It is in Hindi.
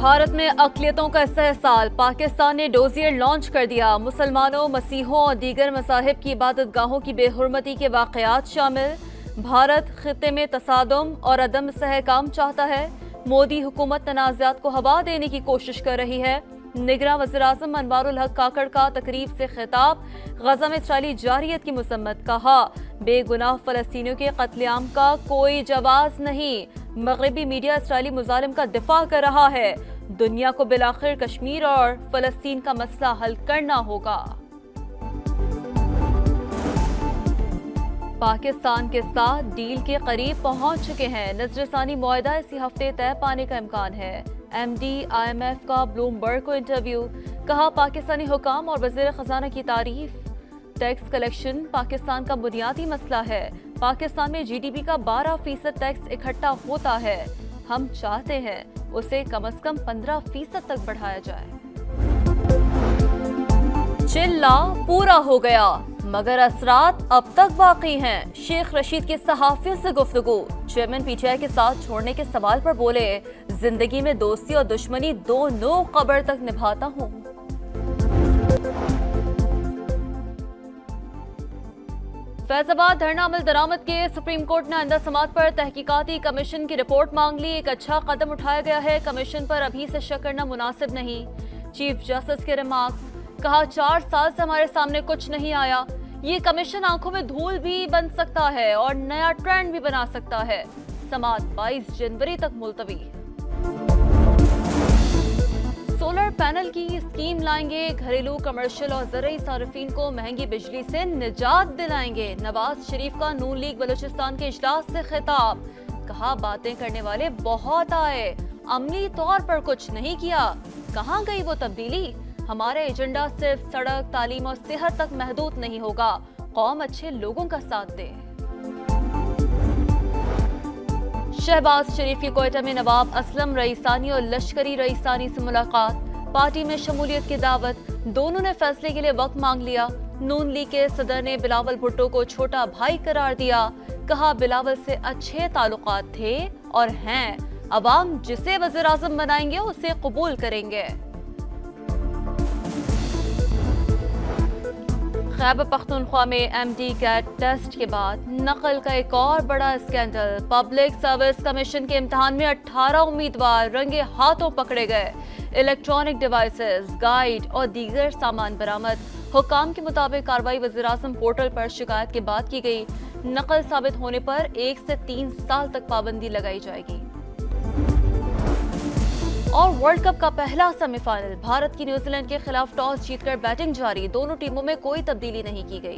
भारत में अक़लियतों का इस्तेहसाल, पाकिस्तान ने डोजियर लॉन्च कर दिया। मुसलमानों, मसीहों और दीगर मज़ाहिब की इबादतगाहों की बेहुरमती के वाक़यात शामिल। भारत खित्ते में तसादुम और अदम इस्तेहकाम चाहता है। मोदी हुकूमत तनाज़ात को हवा देने की कोशिश कर रही है। निगरान वज़ीर-ए-आज़म अनवारुल हक काकड़ का तकरीब से खिताब, गज़ा में इसराइली जारियत की मज़म्मत। कहा, बेगुनाह फ़लस्तीनियों के कत्लेआम का कोई जवाज़ नहीं। मग़रिबी मीडिया इसराइली मुज़ालिम का दिफा कर रहा है। दुनिया को बिलाखिर कश्मीर और फ़लस्तीन का मसला हल करना होगा। पाकिस्तान के साथ डील के करीब पहुंच चुके हैं। नजरसानी मुआहदा इसी हफ्ते तय पाने का इम्कान है। MD IMF का ब्लूमबर्ग को इंटरव्यू। कहा, पाकिस्तानी हुकाम और वज़ीर ख़जाना की तारीफ। टैक्स कलेक्शन पाकिस्तान का बुनियादी मसला है। पाकिस्तान में GDP का 12% टैक्स इकट्ठा होता है। हम चाहते हैं उसे कम से कम 15% तक बढ़ाया जाए। चिल्ला पूरा हो गया मगर असरात अब तक बाकी हैं। शेख रशीद की सहाफियों से गुफ्तगू। चेयरमैन PTI के साथ छोड़ने के सवाल पर बोले, जिंदगी में दोस्ती और दुश्मनी दोनों कब्र तक निभाता हूँ। फैजाबाद धरना अमल दरामद के सुप्रीम कोर्ट ने आइंदा समात पर तहकीकाती कमीशन की रिपोर्ट मांग ली। एक अच्छा कदम उठाया गया है। कमीशन पर अभी से शक करना मुनासिब नहीं। चीफ जस्टिस के रिमार्क्स। कहा, 4 साल से हमारे सामने कुछ नहीं आया। ये कमीशन आंखों में धूल भी बन सकता है और नया ट्रेंड भी बना सकता है। समात 22 जनवरी तक मुलतवी। सोलर पैनल की स्कीम लाएंगे। घरेलू, कमर्शियल और ज़रई सार्फिन को महंगी बिजली से निजात दिलाएंगे। नवाज शरीफ का नून लीग बलूचिस्तान के इजलास से खिताब। कहा, बातें करने वाले बहुत आए, अमली तौर पर कुछ नहीं किया। कहाँ गई वो तब्दीली? हमारा एजेंडा सिर्फ सड़क, तालीम और सेहत तक महदूद नहीं होगा। कौम अच्छे लोगों का साथ दे। शहबाज शरीफ की कोयटा में नवाब असलम रईसानी और लश्करी रईसानी से मुलाकात। पार्टी में शमूलियत की दावत। दोनों ने फैसले के लिए वक्त मांग लिया। नून लीग के सदर ने बिलावल भुट्टो को छोटा भाई करार दिया। कहा, बिलावल से अच्छे ताल्लुकात थे और हैं। अवाम जिसे वज़ीर आज़म बनाएंगे उसे कबूल करेंगे। खैबर पख्तूनख्वा में MD कैट टेस्ट के बाद नकल का एक और बड़ा स्कैंडल। पब्लिक सर्विस कमीशन के इम्तिहान में 18 उम्मीदवार रंगे हाथों पकड़े गए। इलेक्ट्रॉनिक डिवाइसेस, गाइड और दीगर सामान बरामद। हुकाम के मुताबिक कार्रवाई वज़ीर आज़म पोर्टल पर शिकायत के बाद की गई। नकल साबित होने पर 1 से 3 साल तक पाबंदी लगाई जाएगी। और वर्ल्ड कप का पहला सेमीफाइनल, भारत की न्यूजीलैंड के खिलाफ टॉस जीतकर बैटिंग जारी। दोनों टीमों में कोई तब्दीली नहीं की गई।